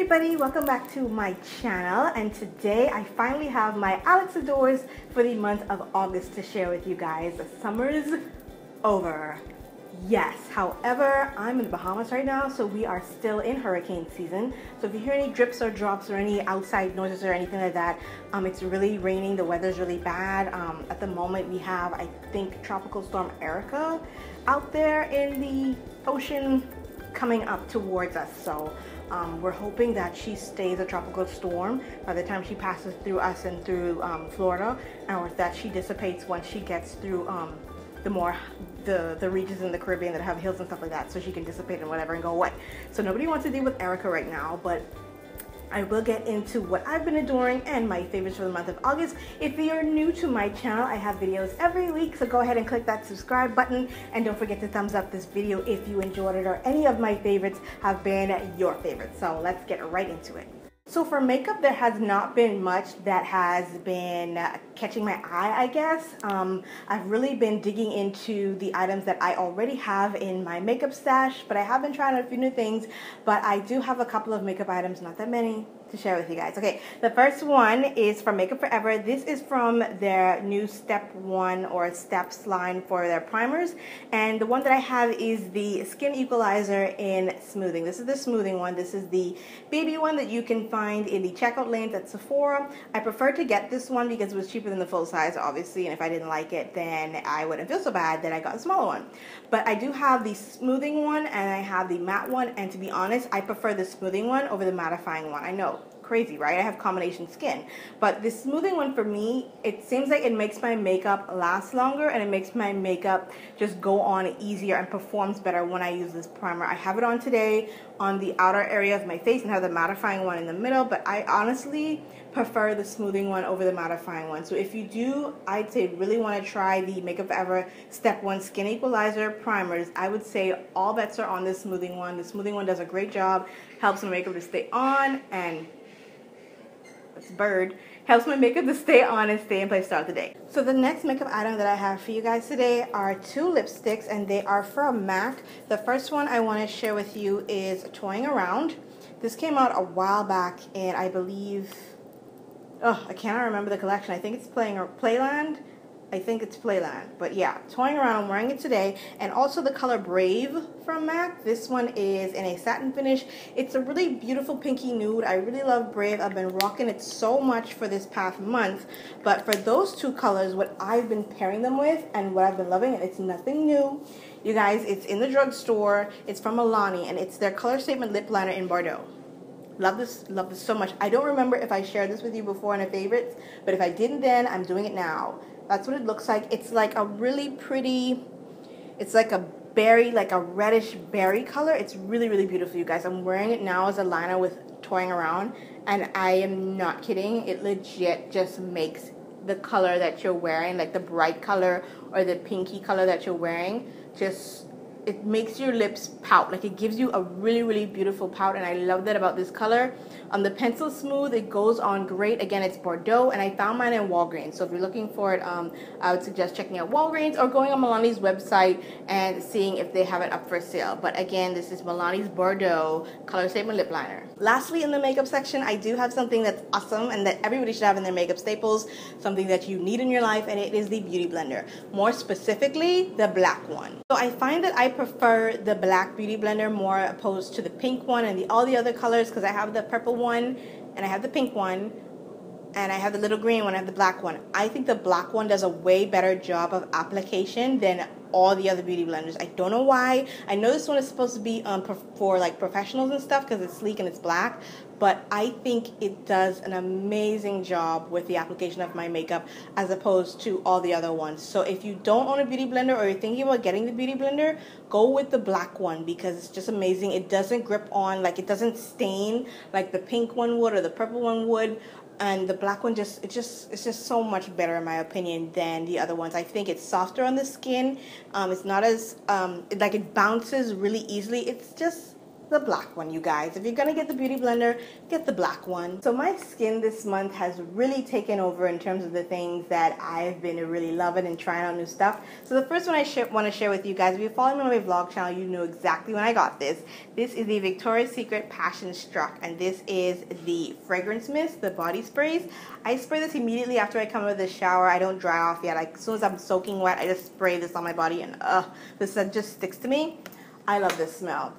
everybody, welcome back to my channel, and today I finally have my Elixir doors for the month of August to share with you guys. The summer's over. Yes, however, I'm in the Bahamas right now, so we are still in hurricane season. So if you hear any drips or drops or any outside noises or anything like that, it's really raining, the weather's really bad. At the moment we have, I think, Tropical Storm Erica out there in the ocean coming up towards us. So we're hoping that she stays a tropical storm by the time she passes through us and through Florida, or that she dissipates once she gets through the regions in the Caribbean that have hills and stuff like that, so she can dissipate and whatever and go away. So nobody wants to deal with Erica right now, but I will get into what I've been adoring and my favorites for the month of August. If you're new to my channel, I have videos every week, so go ahead and click that subscribe button, and don't forget to thumbs up this video if you enjoyed it or any of my favorites have been your favorites. So let's get right into it. So for makeup, there has not been much that has been catching my eye, I guess. I've really been digging into the items that I already have in my makeup stash, but I have been trying a few new things. But I do have a couple of makeup items, not that many, to share with you guys. Okay, the first one is from Makeup Forever. This is from their new Step 1 or Steps line for their primers. And the one that I have is the Skin Equalizer in Smoothing. This is the smoothing one. This is the baby one that you can find in the checkout lanes at Sephora. I prefer to get this one because it was cheaper than the full size, obviously, and if I didn't like it, then I wouldn't feel so bad that I got a smaller one. But I do have the smoothing one and I have the matte one, and to be honest, I prefer the smoothing one over the mattifying one. I know, crazy, right? I have combination skin, but the smoothing one for me, it seems like it makes my makeup last longer and it makes my makeup just go on easier and performs better when I use this primer. I have it on today on the outer area of my face and have the mattifying one in the middle, but I honestly prefer the smoothing one over the mattifying one. So if you do, I'd say really want to try the Makeup Forever Step 1 Skin Equalizer primers, I would say all bets are on the smoothing one. The smoothing one does a great job, helps my makeup to stay on, and this bird helps my makeup to stay on and stay in place throughout the day. So the next makeup item that I have for you guys today are two lipsticks, and they are from MAC. The first one I want to share with you is Toying Around. This came out a while back, and I believe, I cannot remember the collection. I think it's Playland. I think it's Playland, but yeah, Toying Around, I'm wearing it today. And also the color Brave from MAC. This one is in a satin finish. It's a really beautiful pinky nude. I really love Brave. I've been rocking it so much for this past month. But for those two colors, what I've been pairing them with and what I've been loving, and it's nothing new, you guys, it's in the drugstore. It's from Milani, and it's their Color Statement Lip Liner in Bordeaux. Love this so much. I don't remember if I shared this with you before in a favorites, but if I didn't then, I'm doing it now. That's what it looks like. It's like a really pretty, it's like a berry, like a reddish berry color. It's really, really beautiful, you guys. I'm wearing it now as a liner with Toying Around, and I am not kidding. It legit just makes the color that you're wearing, like the bright color or the pinky color that you're wearing, just, it makes your lips pout. Like, it gives you a really, really beautiful pout, and I love that about this color. The Pencil Smooth, it goes on great. Again, it's Bordeaux, and I found mine in Walgreens. So if you're looking for it, I would suggest checking out Walgreens or going on Milani's website and seeing if they have it up for sale. But again, this is Milani's Bordeaux Color Statement Lip Liner. Lastly, in the makeup section, I do have something that's awesome and that everybody should have in their makeup staples, something that you need in your life, and it is the Beauty Blender. More specifically, the black one. So I find that I prefer the black Beauty Blender more opposed to the pink one and all the other colors, because I have the purple one and I have the pink one and I have the little green one, I have the black one. I think the black one does a way better job of application than all the other beauty blenders. I don't know why. I know this one is supposed to be for like professionals and stuff because it's sleek and it's black, but I think it does an amazing job with the application of my makeup as opposed to all the other ones. So if you don't own a beauty blender or you're thinking about getting the beauty blender, go with the black one because it's just amazing. It doesn't grip on, like, it doesn't stain like the pink one would or the purple one would. And the black one it's just so much better in my opinion than the other ones. I think it's softer on the skin. It's not as like, it bounces really easily. It's just the black one, you guys. If you're gonna get the Beauty Blender, get the black one. So my skin this month has really taken over in terms of the things that I've been really loving and trying out new stuff. So the first one I want to share with you guys, if you follow me on my vlog channel, you know exactly when I got this. This is the Victoria's Secret Passion Struck, and this is the fragrance mist, the body sprays. I spray this immediately after I come out of the shower. I don't dry off yet. Like, as soon as I'm soaking wet, I just spray this on my body, and this just sticks to me. I love this smell.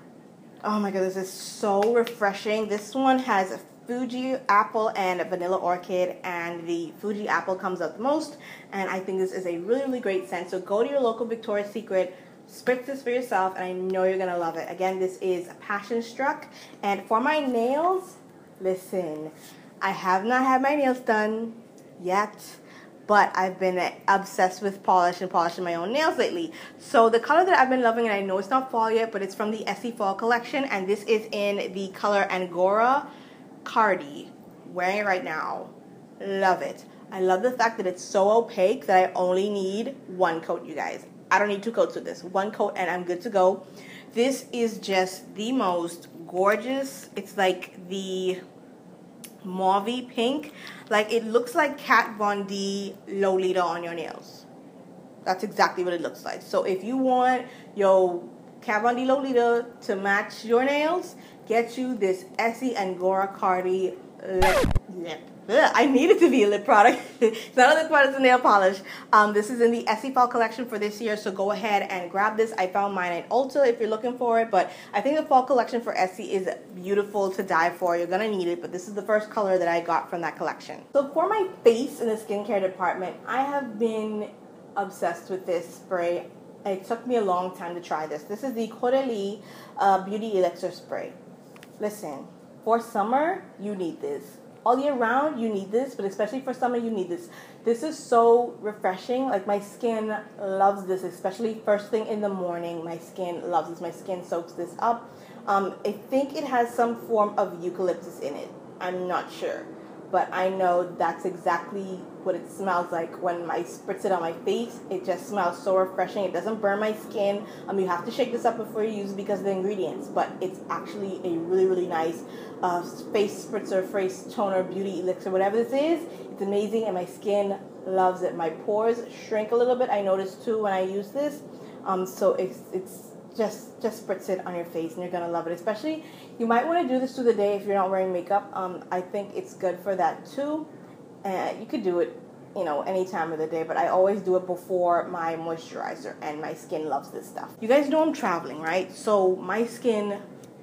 Oh my god, this is so refreshing. This one has Fuji apple and vanilla orchid, and the Fuji apple comes out the most, and I think this is a really, really great scent. So go to your local Victoria's Secret, spritz this for yourself, and I know you're gonna love it. Again, this is Passion Struck. And for my nails, listen, I have not had my nails done yet, but I've been obsessed with polishing my own nails lately. So the color that I've been loving, and I know it's not fall yet, but it's from the Essie fall collection, and this is in the color Angora Cardi. Wearing it right now. Love it. I love the fact that it's so opaque that I only need one coat, you guys. I don't need 2 coats with this. 1 coat and I'm good to go. This is just the most gorgeous. It's like the mauvey pink. Like, it looks like Kat Von D Lolita on your nails. That's exactly what it looks like. So if you want your Kat Von D Lolita to match your nails, get you this Essie Angora Cardi lip. Ugh, I need it to be a lip product. It's not a lip product, it's a nail polish. This is in the Essie Fall collection for this year, so go ahead and grab this. I found mine at Ulta if you're looking for it, but I think the fall collection for Essie is beautiful to die for. You're gonna need it, but this is the first color that I got from that collection. So for my face in the skincare department, I have been obsessed with this spray. It took me a long time to try this. This is the CAUDALIE Beauty Elixir Spray. Listen, for summer, you need this. All year round, you need this, but especially for summer, you need this. This is so refreshing. Like, my skin loves this, especially first thing in the morning. My skin loves this. My skin soaks this up. I think it has some form of eucalyptus in it. I'm not sure, but I know that's exactly what it smells like when I spritz it on my face. It just smells so refreshing. It doesn't burn my skin. You have to shake this up before you use it because of the ingredients, but it's actually a really, really nice face spritzer, face toner, beauty elixir, whatever this is. It's amazing, and my skin loves it. My pores shrink a little bit, I noticed too when I use this. So it's just spritz it on your face and you're gonna love it. Especially, you might want to do this through the day if you're not wearing makeup. I think it's good for that too. You could do it, you know, any time of the day, but I always do it before my moisturizer, and my skin loves this stuff. You guys know I'm traveling, right? So my skin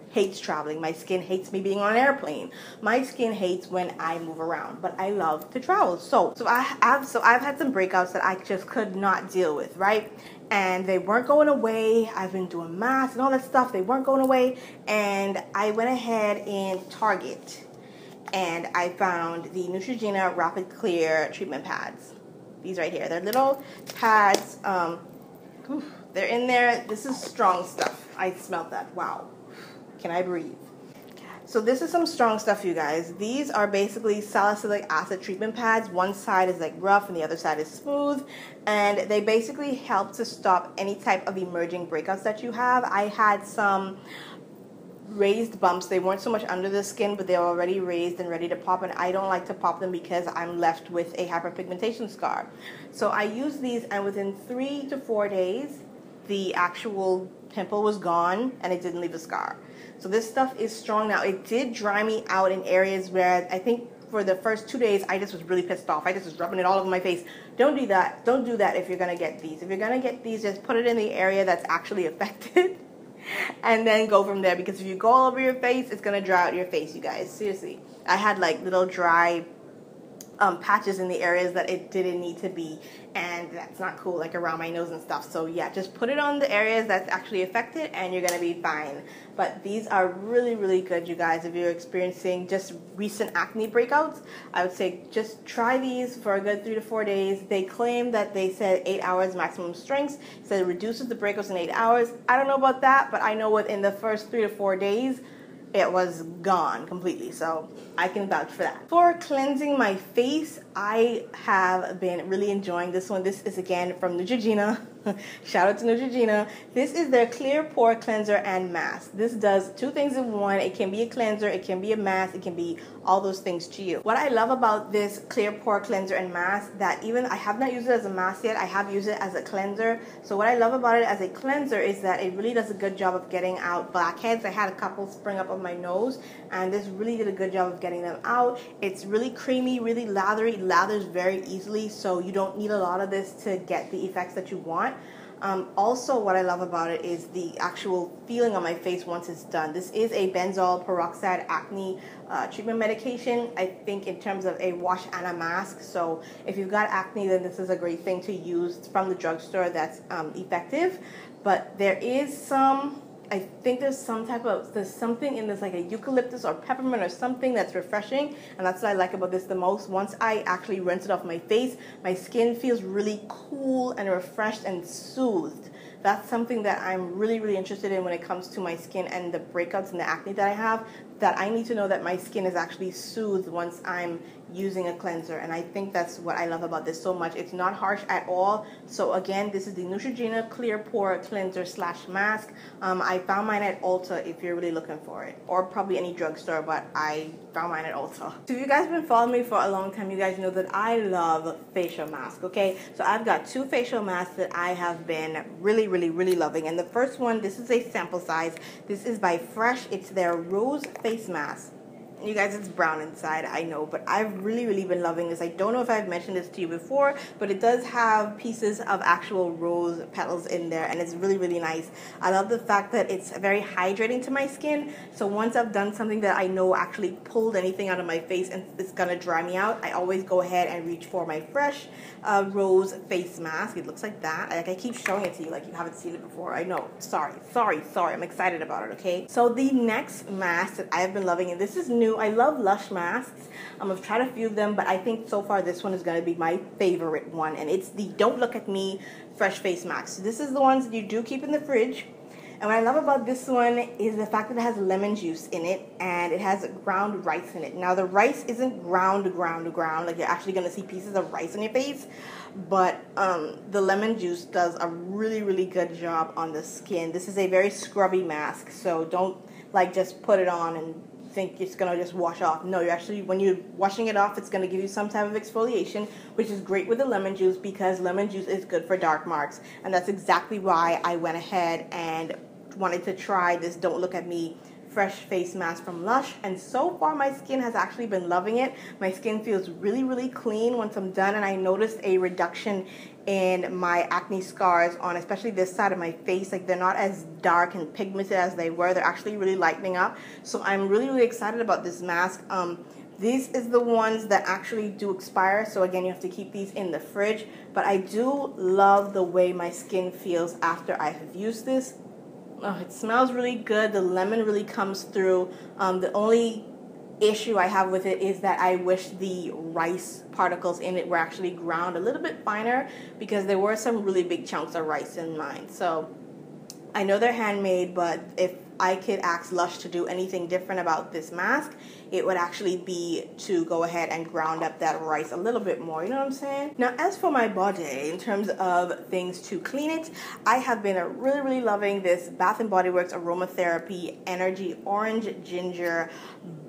hates traveling. My skin hates me being on an airplane. My skin hates when I move around, but I love to travel. So I've had some breakouts that I just could not deal with, right? And they weren't going away. I've been doing masks and all that stuff. They weren't going away. And I went ahead in Target and I found the Neutrogena Rapid Clear treatment pads. These right here. They're little pads. They're in there. This is strong stuff. I smelled that. Wow. Can I breathe? So this is some strong stuff, you guys. These are basically salicylic acid treatment pads. One side is like rough and the other side is smooth. And they basically help to stop any type of emerging breakouts that you have. I had some raised bumps. They weren't so much under the skin, but they were already raised and ready to pop, and I don't like to pop them because I'm left with a hyperpigmentation scar. So I used these, and within 3 to 4 days, the actual pimple was gone and it didn't leave a scar. So this stuff is strong. Now, it did dry me out in areas where I think for the first 2 days I just was really pissed off. I just was rubbing it all over my face. Don't do that. Don't do that if you're gonna get these. If you're gonna get these, just put it in the area that's actually affected and then go from there, because if you go all over your face, it's gonna dry out your face, you guys. Seriously. I had like little dry patches in the areas that it didn't need to be, and that's not cool, like around my nose and stuff. So yeah, just put it on the areas that's actually affected and you're gonna be fine. But these are really, really good, you guys. If you're experiencing just recent acne breakouts, I would say just try these for a good 3 to 4 days. They claim that they said 8 hours maximum strength, so it reduces the breakouts in 8 hours. I don't know about that, but I know within the first 3 to 4 days it was gone completely, so I can vouch for that. For cleansing my face, I have been really enjoying this one. This is again from Neutrogena. Shout out to Neutrogena. This is their clear pore cleanser and mask. This does two things in one. It can be a cleanser, it can be a mask, it can be all those things to you. What I love about this clear pore cleanser and mask, that even I have not used it as a mask yet, I have used it as a cleanser. So what I love about it as a cleanser is that it really does a good job of getting out blackheads. I had a couple spring up on my nose, and this really did a good job of getting them out. It's really creamy, really lathery. It lathers very easily, so you don't need a lot of this to get the effects that you want. Also, what I love about it is the actual feeling on my face once it's done. This is a benzoyl peroxide acne treatment medication, I think, in terms of a wash and a mask. So if you've got acne, then this is a great thing to use from the drugstore that's effective. But there is some, I think there's something in this, like a eucalyptus or peppermint or something that's refreshing, and that's what I like about this the most. Once I actually rinse it off my face, my skin feels really cool and refreshed and soothed. That's something that I'm really, really interested in when it comes to my skin and the breakouts and the acne that I have, that I need to know that my skin is actually soothed once I'm using a cleanser. And I think that's what I love about this so much. It's not harsh at all. So again, this is the Neutrogena Clear Pore Cleanser / Mask. I found mine at Ulta if you're really looking for it, or probably any drugstore, but I found mine at Ulta. So if you guys have been following me for a long time, you guys know that I love facial masks, okay? So I've got two facial masks that I have been really, really, really loving. And the first one, this is a sample size. This is by Fresh. It's their Rose Face Mask. You guys, it's brown inside, I know, but I've really, really been loving this. I don't know if I've mentioned this to you before, but it does have pieces of actual rose petals in there, and it's really, really nice. I love the fact that it's very hydrating to my skin, so once I've done something that I know actually pulled anything out of my face and it's gonna dry me out, I always go ahead and reach for my Fresh Rose Face Mask. It looks like that. I keep showing it to you like you haven't seen it before. I know. Sorry. I'm excited about it, okay? So the next mask that I've been loving, and this is new. I love Lush masks. I've tried a few of them, but I think so far this one is going to be my favorite one, and it's the Don't Look at Me Fresh Face Mask. So this is the ones that you do keep in the fridge. And what I love about this one is the fact that it has lemon juice in it, and it has ground rice in it. Now the rice isn't ground, like you're actually going to see pieces of rice on your face, but the lemon juice does a really, really good job on the skin. This is a very scrubby mask, so don't like just put it on and think it's gonna just wash off. No, you're actually, when you're washing it off, it's gonna give you some type of exfoliation, which is great with the lemon juice because lemon juice is good for dark marks. And that's exactly why I went ahead and wanted to try this Don't Look at Me Fresh Face Mask from Lush, and so far my skin has actually been loving it. My skin feels really, really clean once I'm done, and I noticed a reduction in my acne scars on especially this side of my face. Like, they're not as dark and pigmented as they were. They're actually really lightening up. So I'm really, really excited about this mask. These is the ones that actually do expire, so again, you have to keep these in the fridge. But I do love the way my skin feels after I have used this. Oh, it smells really good. The lemon really comes through. The only issue I have with it is that I wish the rice particles in it were actually ground a little bit finer, because there were some really big chunks of rice in mine. So I know they're handmade, but if I could ask Lush to do anything different about this mask, it would actually be to go ahead and ground up that rice a little bit more, you know what I'm saying? Now, as for my body, in terms of things to clean it, I have been really, really loving this Bath & Body Works Aromatherapy Energy Orange Ginger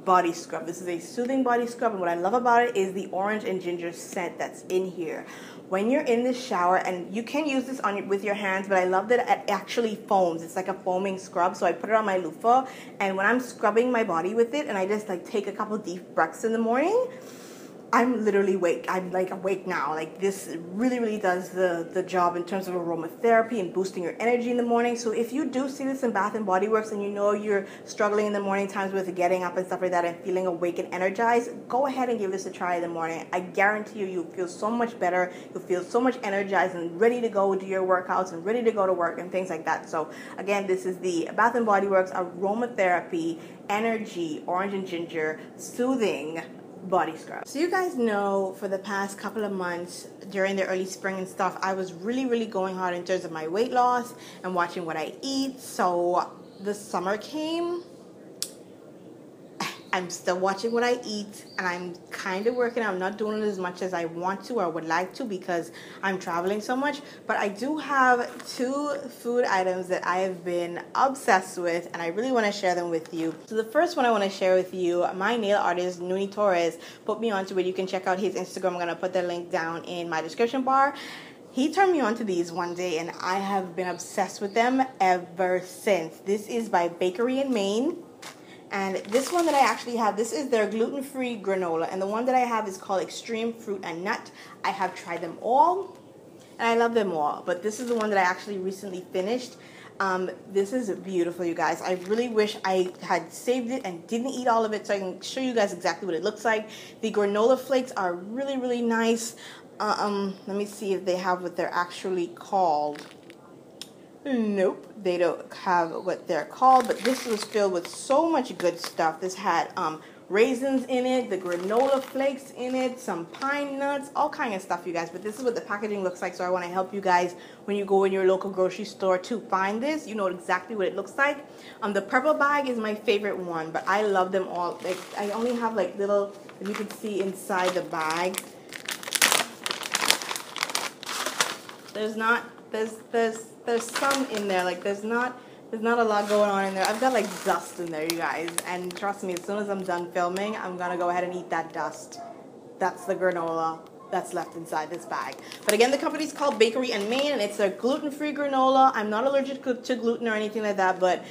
Body Scrub. This is a soothing body scrub, and what I love about it is the orange and ginger scent that's in here. When you're in the shower, and you can use this on with your hands, but I love that it actually foams. It's like a foaming scrub, so I put it on my loofah, and when I'm scrubbing my body with it, and I just like take a couple deep breaths in the morning, I'm literally awake. I'm like awake now. Like, this really, really does the job in terms of aromatherapy and boosting your energy in the morning. So if you do see this in Bath & Body Works and you know you're struggling in the morning times with getting up and stuff like that and feeling awake and energized, go ahead and give this a try in the morning. I guarantee you, you'll feel so much better. You'll feel so much energized and ready to go do your workouts and ready to go to work and things like that. So again, this is the Bath & Body Works Aromatherapy Energy Orange and Ginger Soothing Body Scrub. So you guys know, for the past couple of months during the early spring and stuff, I was really, really going hard in terms of my weight loss and watching what I eat. So the summer came, I'm still watching what I eat, and I'm kind of working. I'm not doing it as much as I want to or would like to because I'm traveling so much. But I do have 2 food items that I have been obsessed with, and I really want to share them with you. So the first one I want to share with you, my nail artist, Nuni Torres, put me onto it. You can check out his Instagram. I'm going to put the link down in my description bar. He turned me on to these one day, and I have been obsessed with them ever since. This is by Bakery in Maine. And this one that I actually have, this is their gluten-free granola. And the one that I have is called Extreme Fruit and Nut. I have tried them all, and I love them all. But this is the one that I actually recently finished. This is beautiful, you guys. I really wish I had saved it and didn't eat all of it so I can show you guys exactly what it looks like. The granola flakes are really, really nice. Let me see if they have what they're actually called. Nope, they don't have what they're called, but this was filled with so much good stuff. This had raisins in it, the granola flakes in it, some pine nuts, all kind of stuff, you guys. But this is what the packaging looks like, so I want to help you guys when you go in your local grocery store to find this. You know exactly what it looks like. The purple bag is my favorite one, but I love them all. Like, I only have like little, as you can see inside the bag. There's some in there, like there's not a lot going on in there. I've got like dust in there, you guys, and trust me, as soon as I'm done filming, I'm gonna go ahead and eat that dust. That's the granola that's left inside this bag. But again, the company's called Bakery in Maine, and it's a gluten-free granola. I'm not allergic to gluten or anything like that, but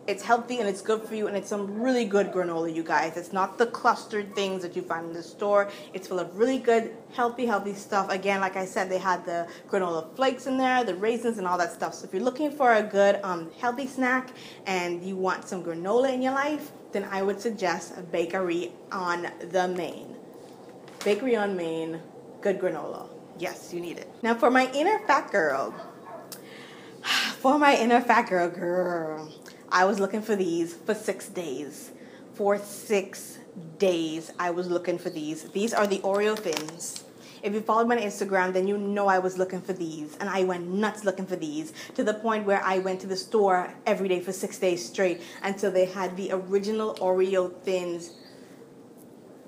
it's healthy and it's good for you, and it's some really good granola, you guys. It's not the clustered things that you find in the store. It's full of really good, healthy stuff. Again, like I said, they had the granola flakes in there, the raisins, and all that stuff. So if you're looking for a good, healthy snack and you want some granola in your life, then I would suggest a Bakery on the Maine. Bakery on Maine, good granola. Yes, you need it. Now for my inner fat girl. Girl. I was looking for these for 6 days. For 6 days, I was looking for these. These are the Oreo Thins. If you followed my Instagram, then you know I was looking for these. And I went nuts looking for these, to the point where I went to the store every day for 6 days straight until they had the original Oreo Thins.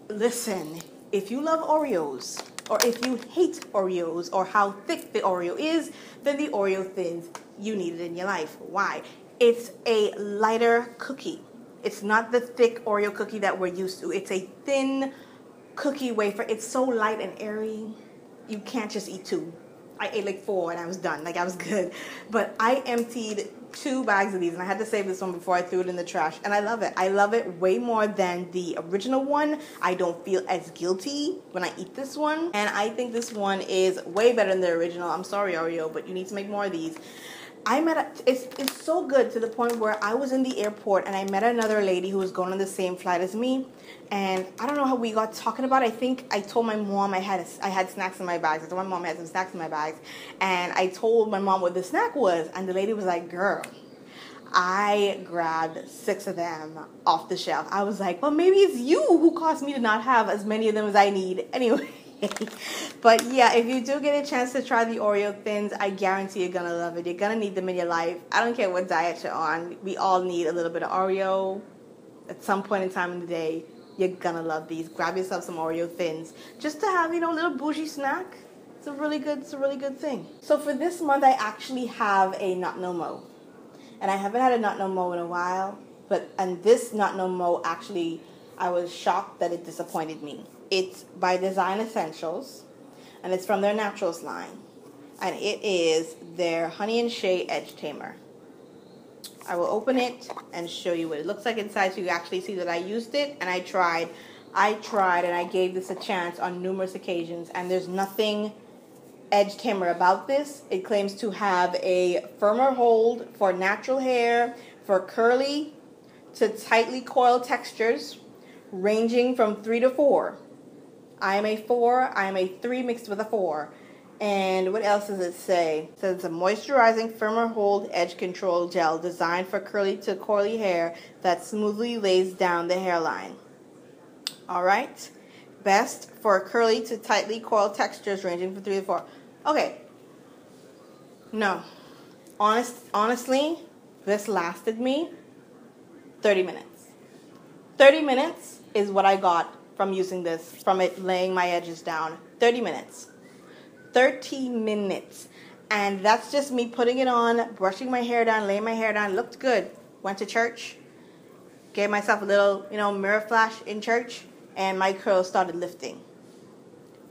Listen, if you love Oreos, or if you hate Oreos, or how thick the Oreo is, then the Oreo Thins, you need it in your life. Why? It's a lighter cookie. It's not the thick Oreo cookie that we're used to. It's a thin cookie wafer. It's so light and airy, you can't just eat 2. I ate like 4 and I was done. Like, I was good. But I emptied 2 bags of these, and I had to save this one before I threw it in the trash. And I love it. I love it way more than the original one. I don't feel as guilty when I eat this one. And I think this one is way better than the original. I'm sorry, Oreo, but you need to make more of these. It's so good to the point where I was in the airport and I met another lady who was going on the same flight as me, and I don't know how we got talking about it. I think I told my mom I had snacks in my bags. I told my mom I had some snacks in my bags, and I told my mom what the snack was, and the lady was like, "Girl, I grabbed 6 of them off the shelf." I was like, "Well, maybe it's you who caused me to not have as many of them as I need." Anyway. But yeah, if you do get a chance to try the Oreo Thins, I guarantee you're gonna love it. You're gonna need them in your life. I don't care what diet you're on. We all need a little bit of Oreo at some point in time in the day. You're gonna love these. Grab yourself some Oreo Thins just to have, a little bougie snack. It's a really good thing. So for this month, I actually have a Not No Mo, and I haven't had a Not No Mo in a while. And this Not No Mo, actually, I was shocked that it disappointed me. It's by Design Essentials, and it's from their Naturals line. And it is their Honey and Shea Edge Tamer. I will open it and show you what it looks like inside so you actually see that I used it and I tried. And I gave this a chance on numerous occasions, and there's nothing edge tamer about this. It claims to have a firmer hold for natural hair, for curly to tightly coiled textures, ranging from 3 to 4. I am a 4. I am a 3 mixed with a 4. And what else does it say? It says it's a moisturizing, firmer hold edge control gel designed for curly to coily hair that smoothly lays down the hairline. Alright. Best for curly to tightly coiled textures ranging from 3 to 4. Okay. No. Honestly, this lasted me 30 minutes. 30 minutes. is what I got from using this, from it laying my edges down. 30 minutes. 30 minutes. And that's just me putting it on, brushing my hair down, laying my hair down. Looked good. Went to church. Gave myself a little, mirror flash in church. And my curls started lifting.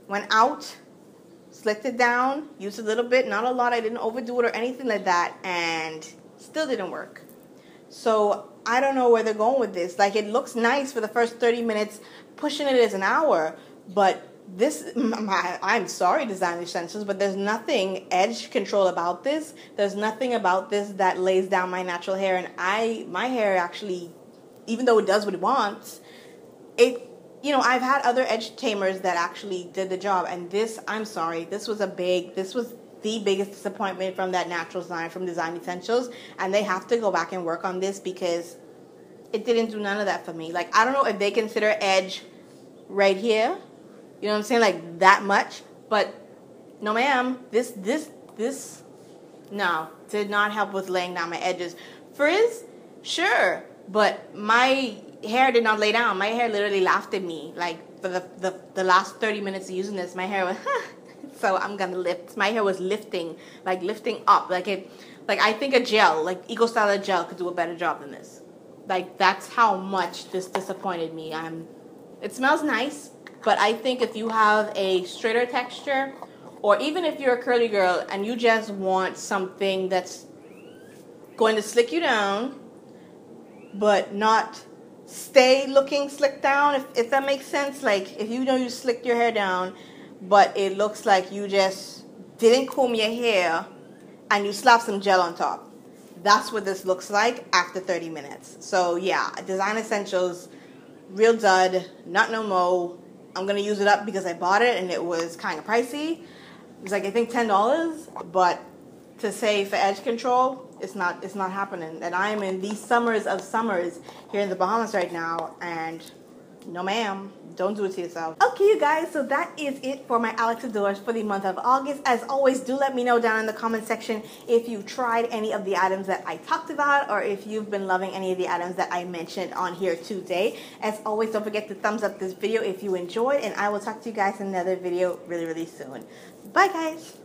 Went out, slicked it down, used a little bit, not a lot. I didn't overdo it or anything like that. And still didn't work. So I don't know where they're going with this. Like, it looks nice for the first 30 minutes. Pushing it is an hour. But this, I'm sorry, Design Essentials, but there's nothing edge control about this. There's nothing about this that lays down my natural hair. And my hair actually, even though it does what it wants, I've had other edge tamers that actually did the job. And this, I'm sorry, this was the biggest disappointment from that natural line from Design Essentials. And they have to go back and work on this because it didn't do none of that for me. Like, I don't know if they consider edge right here. You know what I'm saying? Like, that much. But no, ma'am. This, no, did not help with laying down my edges. Frizz, sure. But my hair did not lay down. My hair literally laughed at me. Like, for the last 30 minutes of using this, my hair was, so I'm going to lift. My hair was lifting, like lifting up. Like, I think a gel, like Eco Styler gel could do a better job than this. Like, that's how much this disappointed me. It smells nice. But I think if you have a straighter texture, or even if you're a curly girl and you just want something that's going to slick you down, but not stay looking slicked down, if that makes sense. Like, if you slicked your hair down, but it looks like you just didn't comb your hair and you slap some gel on top. That's what this looks like after 30 minutes. So, yeah, Design Essentials, real dud, not no mo. I'm going to use it up because I bought it and it was kind of pricey. It was like, I think $10, but to say for edge control, it's not happening. And I'm in these summers of summers here in the Bahamas right now, and no ma'am, don't do it to yourself. Okay, you guys, so that is it for my Alex Adores for the month of August. As always, do let me know down in the comment section if you've tried any of the items that I talked about, or if you've been loving any of the items that I mentioned on here today. As always, don't forget to thumbs up this video if you enjoyed, and I will talk to you guys in another video really, really soon. Bye, guys.